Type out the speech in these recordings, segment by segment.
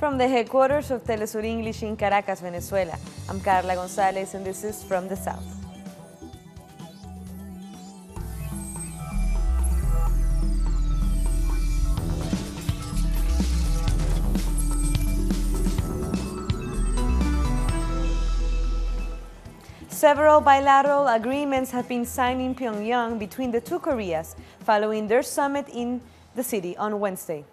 From the headquarters of Telesur English in Caracas, Venezuela, I'm Carla Gonzalez, and this is From the South. Several bilateral agreements have been signed in Pyongyang between the two Koreas following their summit in the city on Wednesday.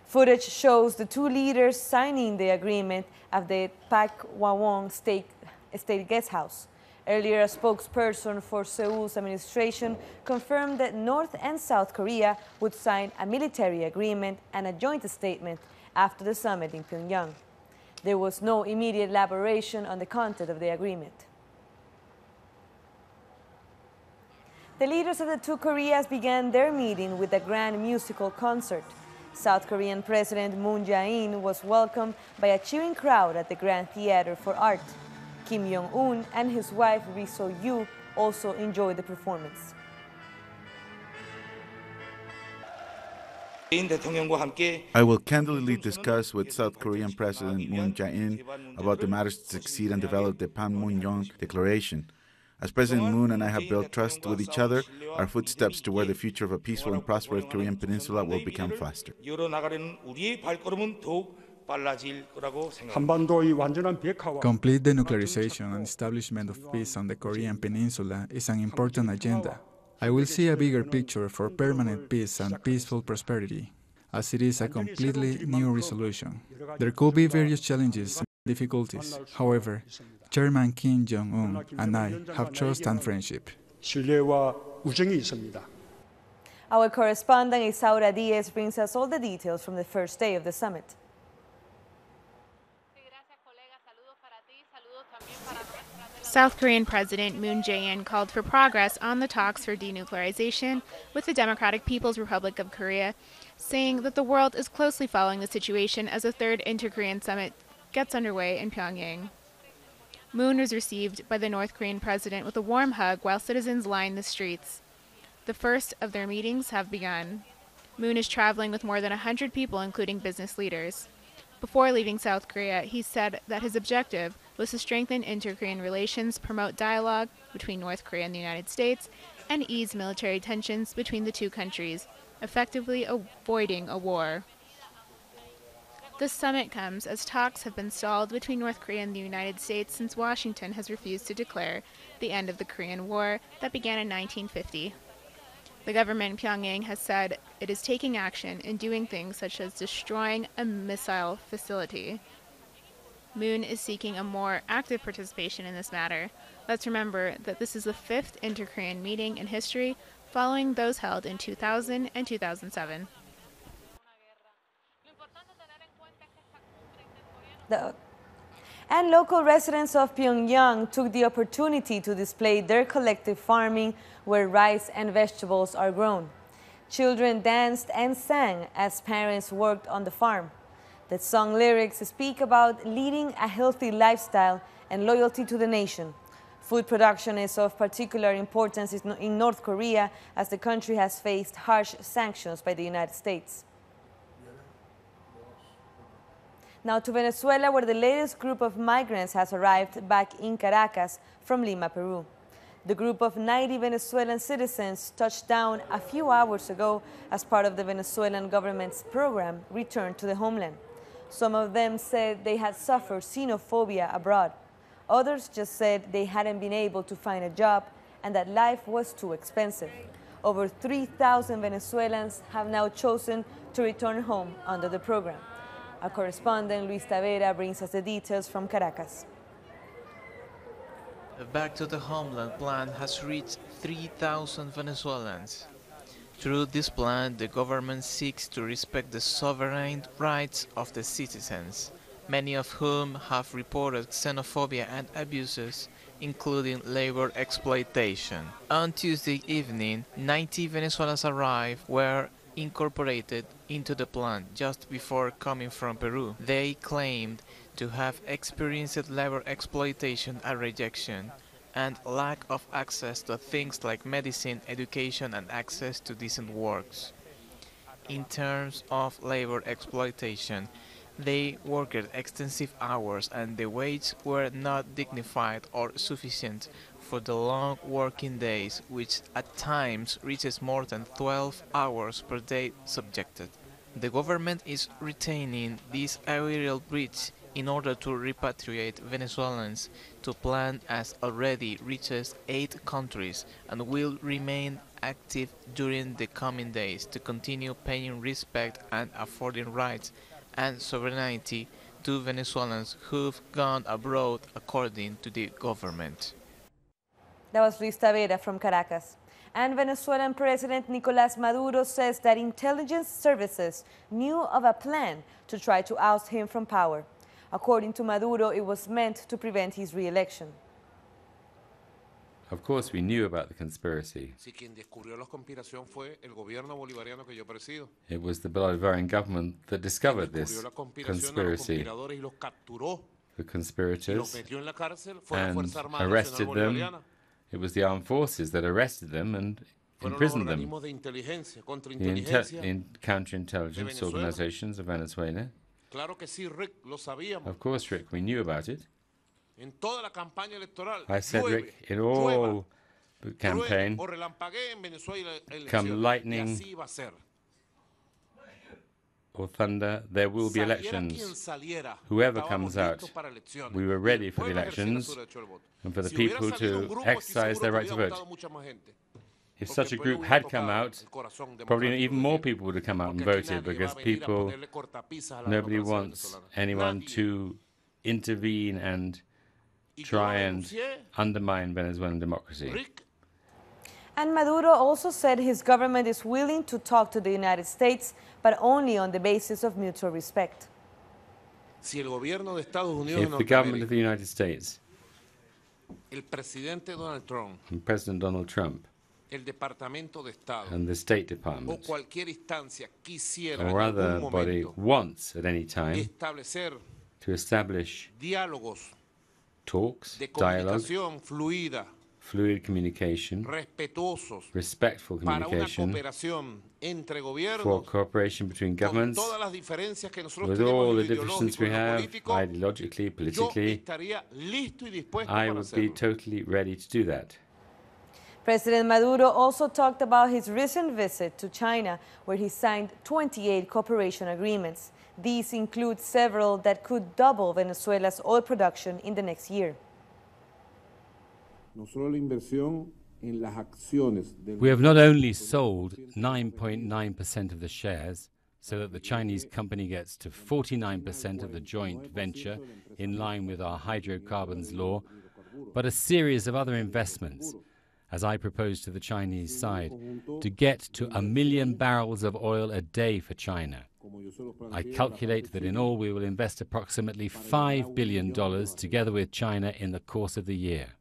Footage shows the two leaders signing the agreement at the Pyongyang State Guest House. Earlier, a spokesperson for Seoul's administration confirmed that North and South Korea would sign a military agreement and a joint statement after the summit in Pyongyang. There was no immediate elaboration on the content of the agreement. The leaders of the two Koreas began their meeting with a grand musical concert. South Korean President Moon Jae-in was welcomed by a cheering crowd at the Grand Theater for Art. Kim Jong-un and his wife Ri So-yu also enjoyed the performance. I will candidly discuss with South Korean President Moon Jae-in about the matters to succeed and develop the Panmunjom Declaration. As President Moon and I have built trust with each other, our footsteps toward the future of a peaceful and prosperous Korean peninsula will become faster. Complete denuclearization and establishment of peace on the Korean peninsula is an important agenda. I will see a bigger picture for permanent peace and peaceful prosperity, as it is a completely new resolution. There could be various challenges and difficulties. However, Chairman Kim Jong-un and I have trust and friendship. Our correspondent Isaura Diaz brings us all the details from the first day of the summit. South Korean President Moon Jae-in called for progress on the talks for denuclearization with the Democratic People's Republic of Korea, saying that the world is closely following the situation as a third inter-Korean summit gets underway in Pyongyang. Moon was received by the North Korean president with a warm hug while citizens lined the streets. The first of their meetings have begun. Moon is traveling with more than 100 people, including business leaders. Before leaving South Korea, he said that his objective was to strengthen inter-Korean relations, promote dialogue between North Korea and the United States, and ease military tensions between the two countries, effectively avoiding a war. This summit comes as talks have been stalled between North Korea and the United States since Washington has refused to declare the end of the Korean War that began in 1950. The government in Pyongyang has said it is taking action in doing things such as destroying a missile facility. Moon is seeking a more active participation in this matter. Let's remember that this is the fifth inter-Korean meeting in history, following those held in 2000 and 2007. And local residents of Pyongyang took the opportunity to display their collective farming where rice and vegetables are grown. Children danced and sang as parents worked on the farm. The song lyrics speak about leading a healthy lifestyle and loyalty to the nation. Food production is of particular importance in North Korea as the country has faced harsh sanctions by the United States. Now to Venezuela, where the latest group of migrants has arrived back in Caracas from Lima, Peru. The group of 90 Venezuelan citizens touched down a few hours ago as part of the Venezuelan government's program Return to the Homeland. Some of them said they had suffered xenophobia abroad. Others just said they hadn't been able to find a job and that life was too expensive. Over 3,000 Venezuelans have now chosen to return home under the program. Our correspondent Luis Tavera brings us the details from Caracas. The Back to the Homeland plan has reached 3,000 Venezuelans. Through this plan, the government seeks to respect the sovereign rights of the citizens, many of whom have reported xenophobia and abuses, including labor exploitation. On Tuesday evening, 90 Venezuelans arrived were incorporated into the plan just before coming from Peru. They claimed to have experienced labor exploitation and rejection, and lack of access to things like medicine, education, and access to decent works. In terms of labor exploitation, They worked extensive hours and the wages were not dignified or sufficient for the long working days, which at times reaches more than 12 hours per day subjected. The government is retaining this aerial bridge in order to repatriate Venezuelans to plan as already reaches 8 countries and will remain active during the coming days to continue paying respect and affording rights and sovereignty to Venezuelans who've gone abroad according to the government. That was Luis Tavera from Caracas. And Venezuelan President Nicolás Maduro says that intelligence services knew of a plan to try to oust him from power. According to Maduro, it was meant to prevent his re-election. Of course, we knew about the conspiracy. It was the Bolivarian government that discovered this conspiracy. The conspirators and arrested them. It was the armed forces that arrested them and imprisoned them. The counterintelligence organizations of Venezuela. Of course, Rick, we knew about it. I said, Rick, in all the campaign, come lightning or thunder, there will be elections. Whoever comes out, we were ready for the elections and for the people to exercise their right to vote. If such a group had come out, probably even more people would have come out and voted, because nobody wants anyone to intervene and try and undermine Venezuelan democracy. And Maduro also said his government is willing to talk to the United States, but only on the basis of mutual respect. If the government of the United States and President Donald Trump and the State Department or other body wants at any time to establish talks, dialogue, fluid communication, respectful communication, for cooperation between governments, with all the differences we have, ideologically, politically, I would be totally ready to do that. President Maduro also talked about his recent visit to China, where he signed 28 cooperation agreements. These include several that could double Venezuela's oil production in the next year. We have not only sold 9.9% of the shares, so that the Chinese company gets to 49% of the joint venture in line with our hydrocarbons law, but a series of other investments, as I proposed to the Chinese side, to get to 1 million barrels of oil a day for China. I calculate that in all we will invest approximately $5 billion together with China in the course of the year.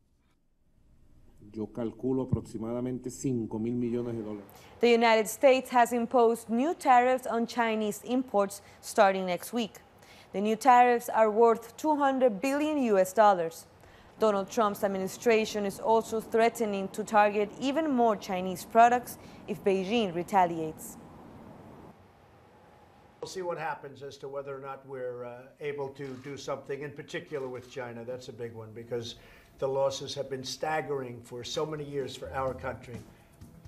The United States has imposed new tariffs on Chinese imports starting next week. The new tariffs are worth $200 billion. Donald Trump's administration is also threatening to target even more Chinese products if Beijing retaliates. We'll see what happens as to whether or not we're able to do something, in particular with China. That's a big one, because the losses have been staggering for so many years for our country,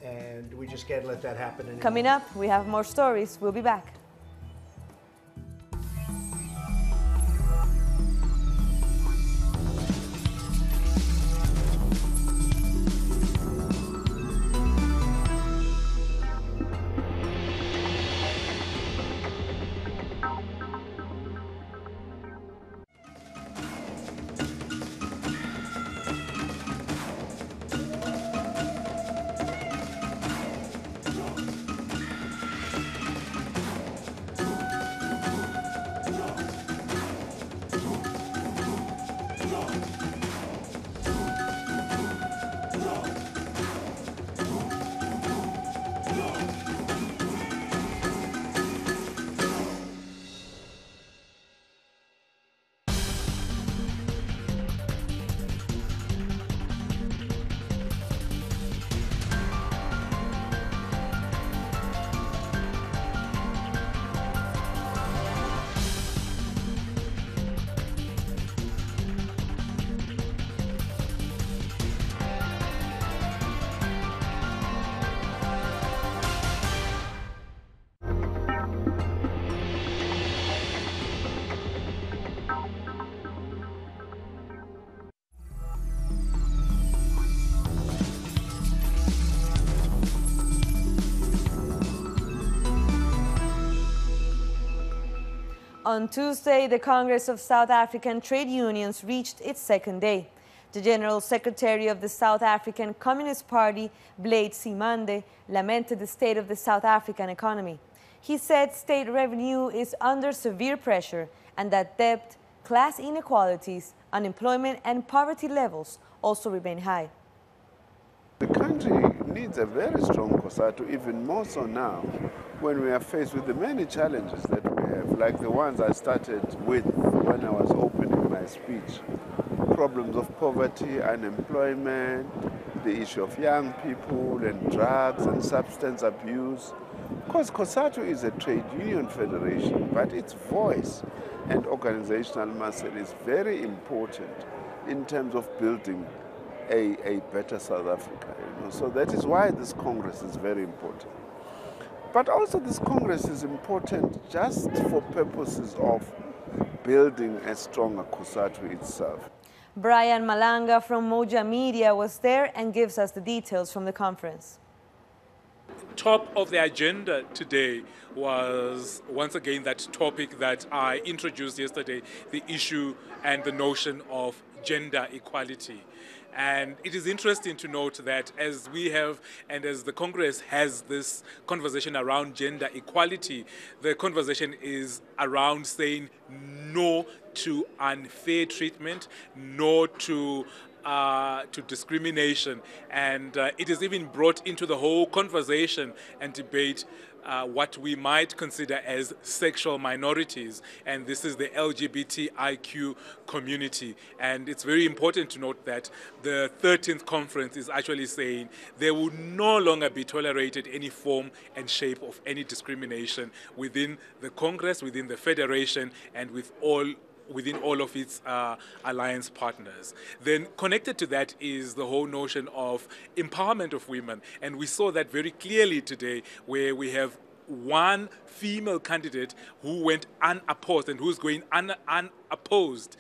and we just can't let that happen anymore. Coming up, we have more stories. We'll be back. On Tuesday, the Congress of South African Trade Unions reached its second day. The General Secretary of the South African Communist Party, Blade Simande, lamented the state of the South African economy. He said state revenue is under severe pressure and that debt, class inequalities, unemployment and poverty levels also remain high. The country needs a very strong COSATU, even more so now when we are faced with the many challenges that we have, like the ones I started with when I was opening my speech. Problems of poverty, unemployment, the issue of young people and drugs and substance abuse. Because COSATU is a trade union federation, but its voice and organizational muscle is very important in terms of building a better South Africa. So that is why this Congress is very important. But also this Congress is important just for purposes of building a stronger COSATU itself. Brian Malanga from Moja Media was there and gives us the details from the conference. Top of the agenda today was once again that topic that I introduced yesterday, the issue and the notion of gender equality. And it is interesting to note that as we have and as the Congress has this conversation around gender equality, the conversation is around saying no to unfair treatment, no to discrimination, and it is even brought into the whole conversation and debate what we might consider as sexual minorities, and this is the LGBTIQ community. And it's very important to note that the 13th conference is actually saying there will no longer be tolerated any form and shape of any discrimination within the Congress, within the Federation, and within all of its alliance partners. Then connected to that is the whole notion of empowerment of women. And we saw that very clearly today, where we have one female candidate who went unopposed and who's going unopposed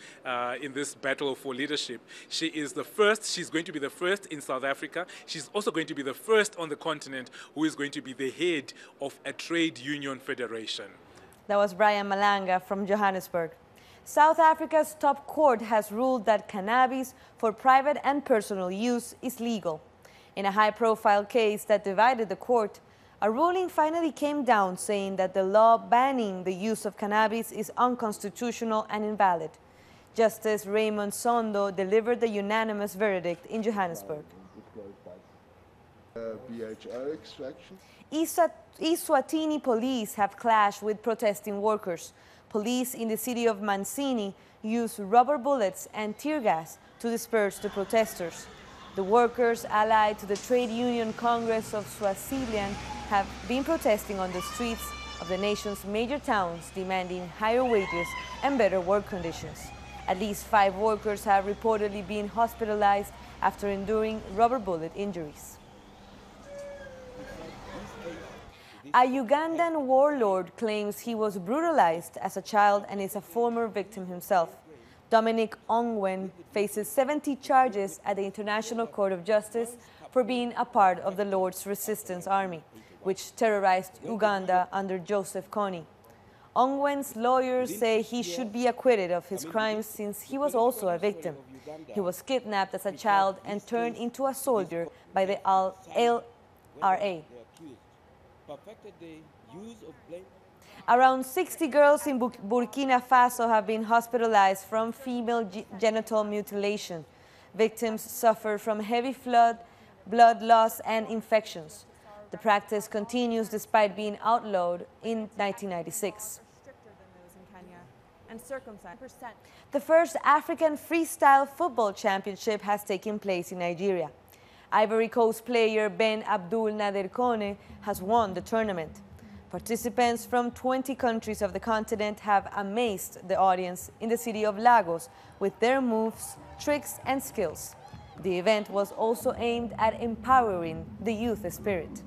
in this battle for leadership. She is the first, she's going to be the first in South Africa. She's also going to be the first on the continent who is going to be the head of a trade union federation. That was Brian Malanga from Johannesburg. South Africa's top court has ruled that cannabis for private and personal use is legal. In a high-profile case that divided the court, a ruling finally came down saying that the law banning the use of cannabis is unconstitutional and invalid. Justice Raymond Sondo delivered the unanimous verdict in Johannesburg. BHO extraction. Eswatini police have clashed with protesting workers. Police in the city of Mansini used rubber bullets and tear gas to disperse the protesters. The workers allied to the Trade Union Congress of Swaziland have been protesting on the streets of the nation's major towns, demanding higher wages and better work conditions. At least 5 workers have reportedly been hospitalized after enduring rubber bullet injuries. A Ugandan warlord claims he was brutalized as a child and is a former victim himself. Dominic Ongwen faces 70 charges at the International Court of Justice for being a part of the Lord's Resistance Army, which terrorized Uganda under Joseph Kony. Ongwen's lawyers say he should be acquitted of his crimes since he was also a victim. He was kidnapped as a child and turned into a soldier by the LRA. Around 60 girls in Burkina Faso have been hospitalized from female genital mutilation. Victims suffer from heavy blood loss and infections. The practice continues despite being outlawed in 1996. The first African freestyle football championship has taken place in Nigeria. Ivory Coast player Ben Abdul Nader Kone has won the tournament. Participants from 20 countries of the continent have amazed the audience in the city of Lagos with their moves, tricks and skills. The event was also aimed at empowering the youth spirit.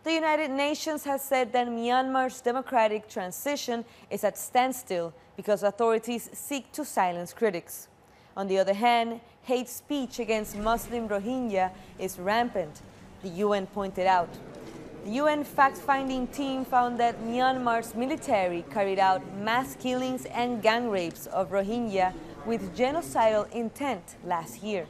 The United Nations has said that Myanmar's democratic transition is at standstill because authorities seek to silence critics. On the other hand, hate speech against Muslim Rohingya is rampant, the UN pointed out. The UN fact-finding team found that Myanmar's military carried out mass killings and gang rapes of Rohingya with genocidal intent last year.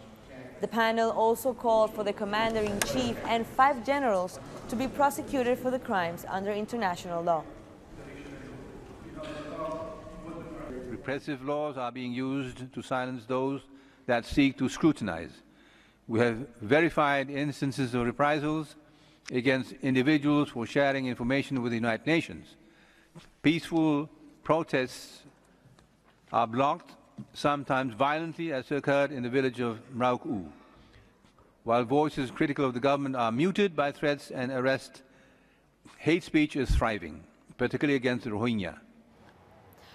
The panel also called for the commander-in-chief and 5 generals to be prosecuted for the crimes under international law. Repressive laws are being used to silence those that seek to scrutinize. We have verified instances of reprisals against individuals for sharing information with the United Nations. Peaceful protests are blocked, sometimes violently, as occurred in the village of Mrauk-U, while voices critical of the government are muted by threats and arrest. Hate speech is thriving, particularly against the Rohingya.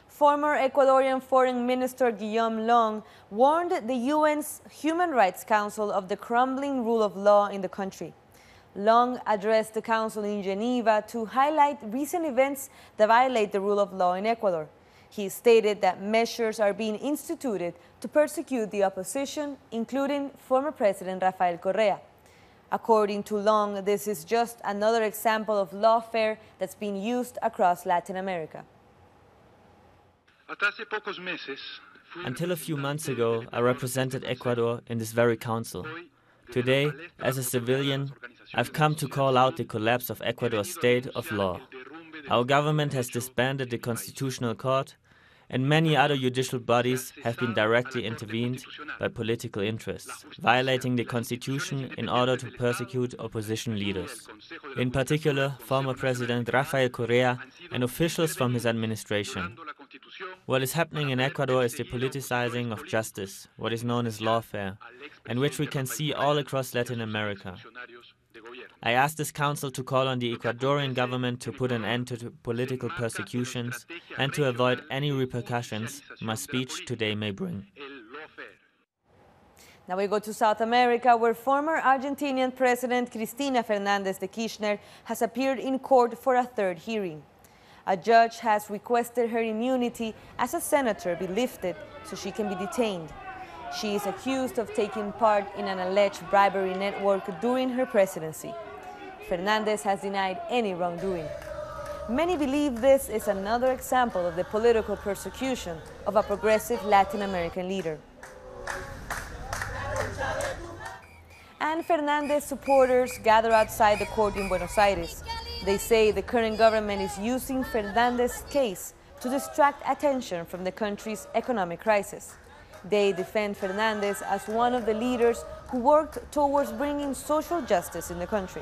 Former Ecuadorian Foreign Minister Guillaume Long warned the UN's Human Rights Council of the crumbling rule of law in the country. Long addressed the council in Geneva to highlight recent events that violate the rule of law in Ecuador. He stated that measures are being instituted to persecute the opposition, including former President Rafael Correa. According to Long, this is just another example of lawfare that's being used across Latin America. Until a few months ago, I represented Ecuador in this very council. Today, as a civilian, I've come to call out the collapse of Ecuador's state of law. Our government has disbanded the Constitutional Court, and many other judicial bodies have been directly intervened by political interests, violating the constitution in order to persecute opposition leaders. In particular, former President Rafael Correa and officials from his administration. What is happening in Ecuador is the politicizing of justice, what is known as lawfare, and which we can see all across Latin America. I asked this council to call on the Ecuadorian government to put an end to political persecutions and to avoid any repercussions my speech today may bring. Now we go to South America, where former Argentinian President Cristina Fernández de Kirchner has appeared in court for a 3rd hearing. A judge has requested her immunity as a senator be lifted so she can be detained. She is accused of taking part in an alleged bribery network during her presidency. Fernández has denied any wrongdoing. Many believe this is another example of the political persecution of a progressive Latin American leader. And Fernández supporters gather outside the court in Buenos Aires. They say the current government is using Fernández's case to distract attention from the country's economic crisis. They defend Fernández as one of the leaders who worked towards bringing social justice in the country.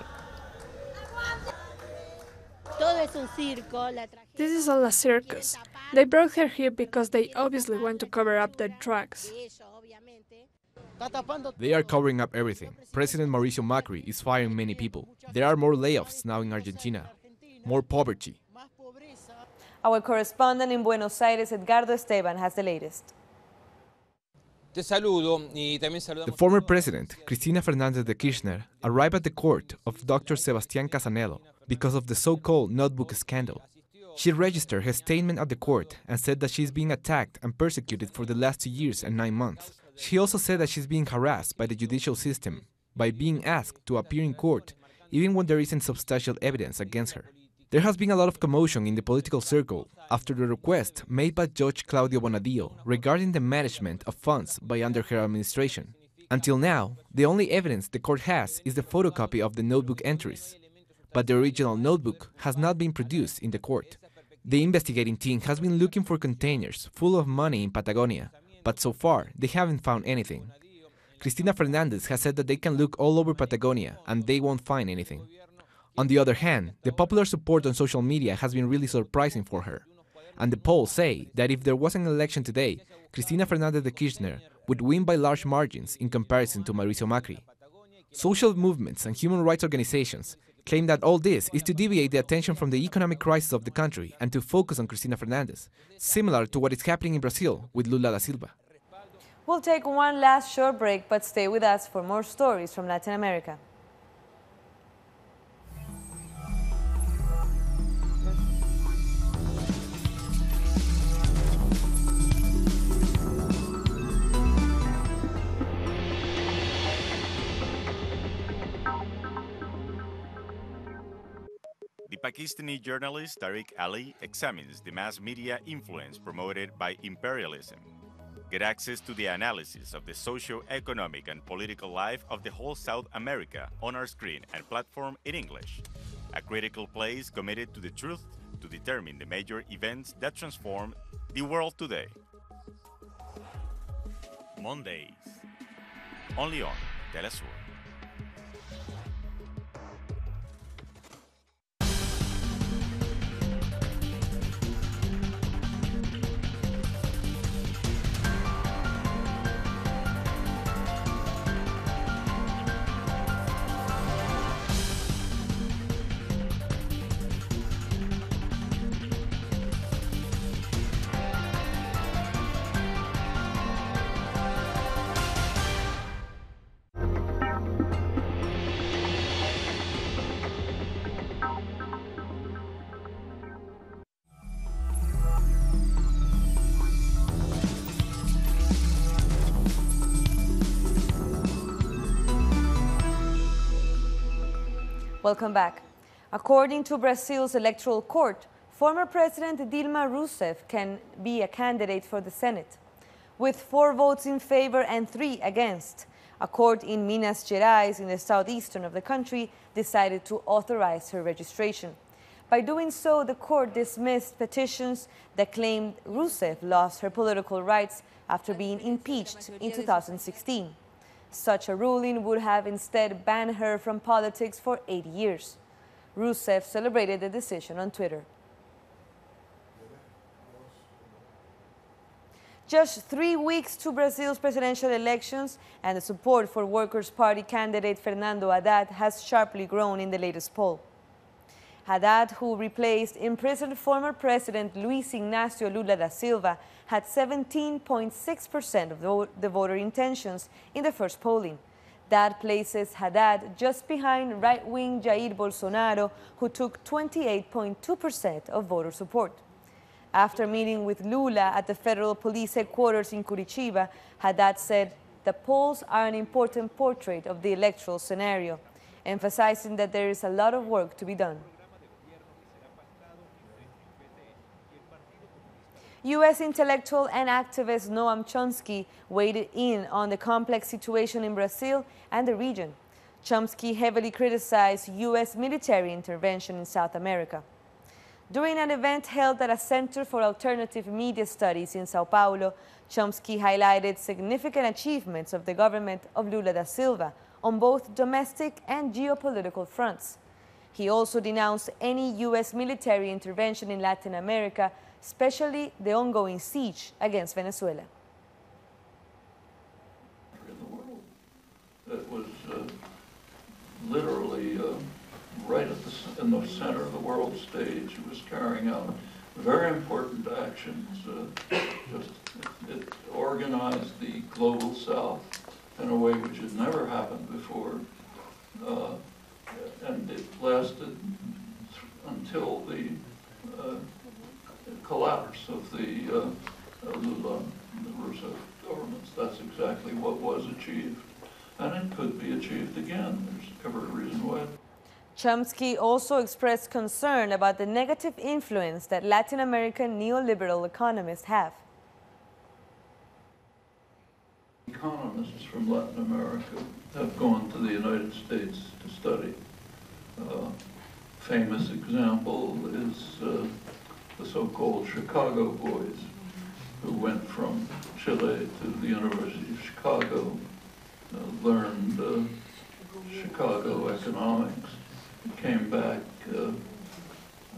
This is all a circus. They brought her here because they obviously want to cover up their tracks. They are covering up everything. President Mauricio Macri is firing many people. There are more layoffs now in Argentina, more poverty. Our correspondent in Buenos Aires, Edgardo Esteban, has the latest. The former president, Cristina Fernández de Kirchner, arrived at the court of Dr. Sebastián Casanelo because of the so-called notebook scandal. She registered her statement at the court and said that she is being attacked and persecuted for the last 2 years and 9 months. She also said that she's being harassed by the judicial system by being asked to appear in court even when there isn't substantial evidence against her. There has been a lot of commotion in the political circle after the request made by Judge Claudio Bonadío regarding the management of funds by under her administration. Until now, the only evidence the court has is the photocopy of the notebook entries, but the original notebook has not been produced in the court. The investigating team has been looking for containers full of money in Patagonia, but so far they haven't found anything. Cristina Fernández has said that they can look all over Patagonia and they won't find anything. On the other hand, the popular support on social media has been really surprising for her. And the polls say that if there was an election today, Cristina Fernández de Kirchner would win by large margins in comparison to Mauricio Macri. Social movements and human rights organizations claim that all this is to deviate the attention from the economic crisis of the country and to focus on Cristina Fernández, similar to what is happening in Brazil with Lula da Silva. We'll take one last short break, but stay with us for more stories from Latin America. Pakistani journalist Tariq Ali examines the mass media influence promoted by imperialism. Get access to the analysis of the socio-economic and political life of the whole South America on our screen and platform in English. A critical place committed to the truth to determine the major events that transform the world today. Mondays, only on Telesur. Welcome back. According to Brazil's electoral court, former President Dilma Rousseff can be a candidate for the Senate. With 4 votes in favor and 3 against, a court in Minas Gerais, in the southeastern of the country, decided to authorize her registration. By doing so, the court dismissed petitions that claimed Rousseff lost her political rights after being impeached in 2016. Such a ruling would have instead banned her from politics for 8 years. Rousseff celebrated the decision on Twitter. Just 3 weeks to Brazil's presidential elections, and the support for Workers' Party candidate Fernando Haddad has sharply grown in the latest poll. Haddad, who replaced imprisoned former President Luiz Inácio Lula da Silva, had 17.6% of the voter intentions in the first polling. That places Haddad just behind right-wing Jair Bolsonaro, who took 28.2% of voter support. After meeting with Lula at the federal police headquarters in Curitiba, Haddad said, "The polls are an important portrait of the electoral scenario," emphasizing that there is a lot of work to be done. U.S. intellectual and activist Noam Chomsky weighed in on the complex situation in Brazil and the region. Chomsky heavily criticized U.S. military intervention in South America. During an event held at a Center for Alternative Media Studies in Sao Paulo, Chomsky highlighted significant achievements of the government of Lula da Silva on both domestic and geopolitical fronts. He also denounced any U.S. military intervention in Latin America, especially the ongoing siege against Venezuela. It was literally right in the center of the world stage. It was carrying out very important actions. It organized the global South in a way which had never happened before, and it lasted until the collapse of the Lula and the Rousseff governments. That's exactly what was achieved, and it could be achieved again. There's every reason why. Chomsky also expressed concern about the negative influence that Latin American neoliberal economists have. Economists from Latin America have gone to the United States to study. Famous example is the so-called Chicago boys, who went from Chile to the University of Chicago, learned Chicago economics, came back,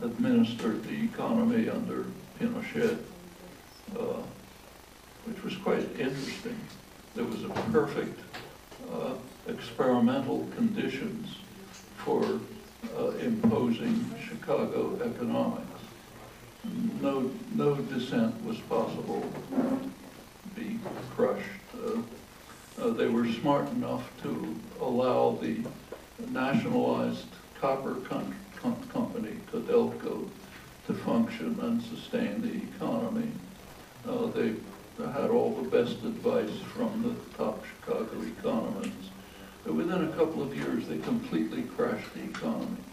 administered the economy under Pinochet, which was quite interesting. There was a perfect experimental conditions for imposing Chicago economics. No dissent was possible, be crushed. They were smart enough to allow the nationalized copper company, Codelco, to function and sustain the economy. They had all the best advice from the top Chicago economists. But within a couple of years, they completely crashed the economy.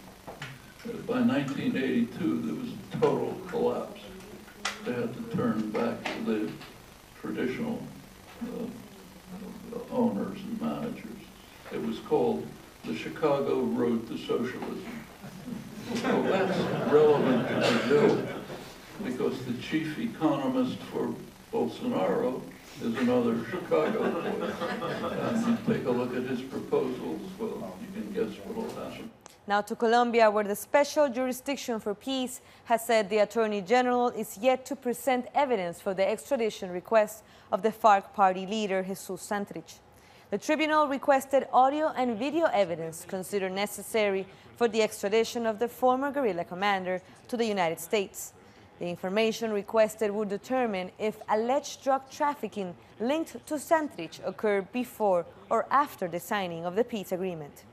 By 1982, there was a total collapse. They had to turn back to the traditional owners and managers. It was called the Chicago Road to Socialism. Well, that's relevant to Brazil because the chief economist for Bolsonaro is another Chicago boy. And you take a look at his proposals, well, you can guess what will happen. Now to Colombia, where the Special Jurisdiction for Peace has said the Attorney General is yet to present evidence for the extradition request of the FARC party leader, Jesus Santrich. The tribunal requested audio and video evidence considered necessary for the extradition of the former guerrilla commander to the United States. The information requested would determine if alleged drug trafficking linked to Santrich occurred before or after the signing of the peace agreement.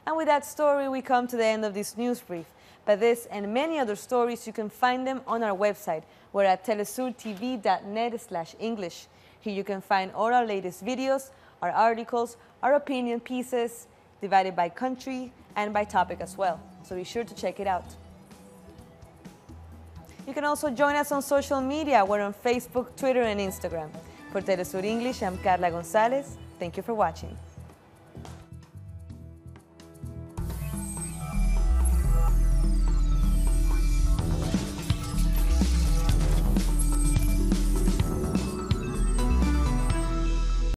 And with that story, we come to the end of this news brief. But this and many other stories, you can find them on our website. We're at telesurtv.net/English. Here you can find all our latest videos, our articles, our opinion pieces, divided by country and by topic as well. So be sure to check it out. You can also join us on social media. We're on Facebook, Twitter, and Instagram. For Telesur English, I'm Carla Gonzalez. Thank you for watching.